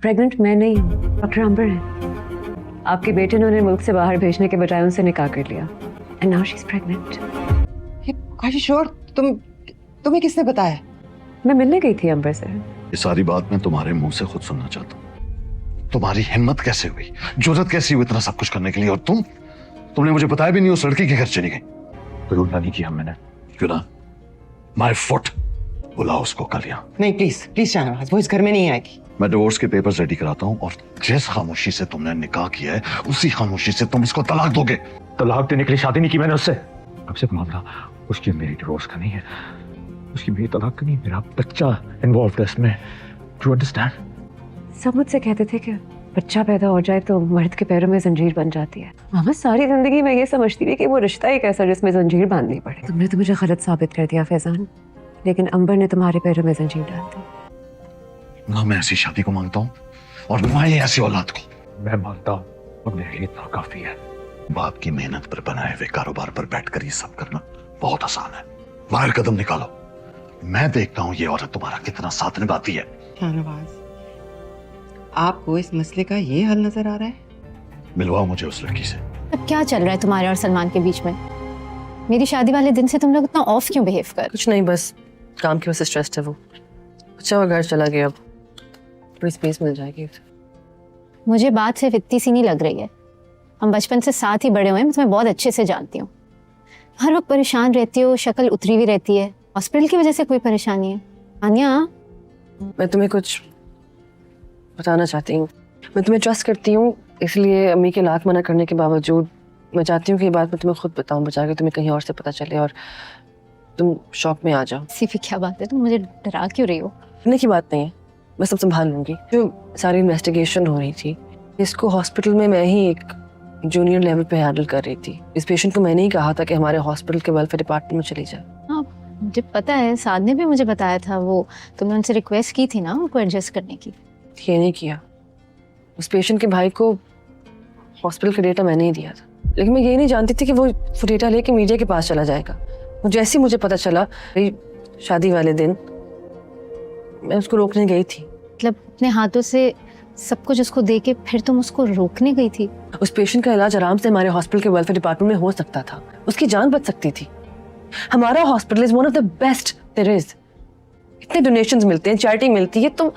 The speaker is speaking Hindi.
प्रेग्नेंट मैं नहीं हूँ, डॉक्टर अंबर है। आपके बेटे ने उन्हें मुल्क से बाहर भेजने के बजाय उनसे निकाह कर लिया and now she is pregnant. Are you sure? तुम्हें किसने बताया? मैं मिलने गई थी अंबर से। ये सारी बात मैं तुम्हारे मुंह से खुद सुनना चाहता हूँ। तुम्हारी हिम्मत कैसे हुई, जुर्रत कैसी हुई इतना सब कुछ करने के लिए? और तुमने मुझे बताया भी नहीं उस लड़की के घर चली गई। कोई उल्टा नहीं किया मैंने, क्यों ना? माय फुट, बुलाओ उसको कल यहाँ। नहीं प्लीज प्लीज शाहनवाज, वो इस घर में नहीं आएगी। मैं डिवोर्स के पेपर्स रेडी कराता हूँ और जिस खामोशी से तुमने निकाह किया है उसी खामोशी से तुम इसको तलाक दोगे। तलाक देने के लिए शादी नहीं की मैंने उससे। अब से मामला उसकी मेरी डिवोर्स का नहीं है, उसकी मेरी तलाक का नहीं, मेरा बच्चा इन्वॉल्व है इसमें। Do understand? सब मुझसे कहते थे कि बच्चा पैदा हो जाए तो मर्द के पैरों में जंजीर बन जाती है। मामा सारी जिंदगी मैं ये समझती थी कि वो रिश्ता एक ऐसा जिसमें जंजीर बांधनी पड़े। तुमने तो मुझे गलत साबित कर दिया फैजान, लेकिन अंबर ने तुम्हारे पैरों में जंजीर डाल दी। ना मैं ऐसी शादी को मानता हूँ और ना ही ऐसी औलाद को। मैं मानता हूँ और मेरे लिए इतना काफी है। बाप की मेहनत पर बनाए हुए कारोबार पर बैठकर ये सब करना बहुत आसान है। बाहर कदम निकालो, मैं देखता हूँ ये औरत तुम्हारा कितना साथ निभाती है। शाहनवाज, आपको इस मसले का ये हल नजर आ रहा है? मिलवाओ मुझे उस लड़की से। अब क्या चल रहा है तुम्हारे और सलमान के बीच में? मेरी शादी वाले दिन से तुम लोग इतना ऑफ क्यों बिहेव कर? कुछ नहीं, बस काम की वजह से स्ट्रेस्ड है वो। अच्छा वो घर चला गया, अब थोड़ी स्पेस मिल जाएगी। मुझे बात सिर्फ इतनी सी नहीं लग रही है। हम बचपन से साथ ही बड़े हुए हैं, मैं तुम्हें बहुत अच्छे से जानती हूँ। हर वक्त परेशान रहती हो, शक्ल उतरी हुई रहती है। हॉस्पिटल की वजह से कोई परेशानी है? आन्या, मैं तुम्हें कुछ बताना चाहती हूँ। मैं तुम्हें ट्रस्ट करती हूँ, इसलिए अम्मी के लाख मना करने के बावजूद मैं चाहती हूँ कि ये बात मैं तुम्हें खुद बताऊँ, बचा के तुम्हें कहीं और से पता चले और तुम शॉक में आ जाओ। ऐसी भी क्या बात है? तुम मुझे डरा क्यों रही हो? डरने की बात नहीं है, मैं सब संभाल लूंगी। जो सारी इन्वेस्टिगेशन हो रही थी, इसको हॉस्पिटल में मैं ही एक जूनियर लेवल पे हैंडल कर रही थी। इस पेशेंट को मैंने ही कहा था कि हमारे हॉस्पिटल के वेलफेयर डिपार्टमेंट में चली जाए। हाँ, मुझे पता है, साद ने भी मुझे बताया था। वो तुमने उनसे रिक्वेस्ट की थी ना उनको एडजस्ट करने की। ये नहीं किया। उस पेशेंट के भाई को हॉस्पिटल का डेटा मैंने ही दिया था, लेकिन मैं ये नहीं जानती थी कि वो डेटा लेके मीडिया के पास चला जाएगा। जैसे ही मुझे पता चला शादी वाले दिन, मैं उसको रोकने गई थी। मतलब अपने हाथों से सब कुछ उसको दे के फिर तुम उसको रोकने गई थी? उस पेशेंट का इलाज आराम से हमारे हॉस्पिटल के वेलफेयर डिपार्टमेंट में हो सकता था, उसकी जान बच सकती थी। हमारा hospital is one of the best there is. इतने डोनेशंस मिलते हैं, चैरिटी मिलती है, तुम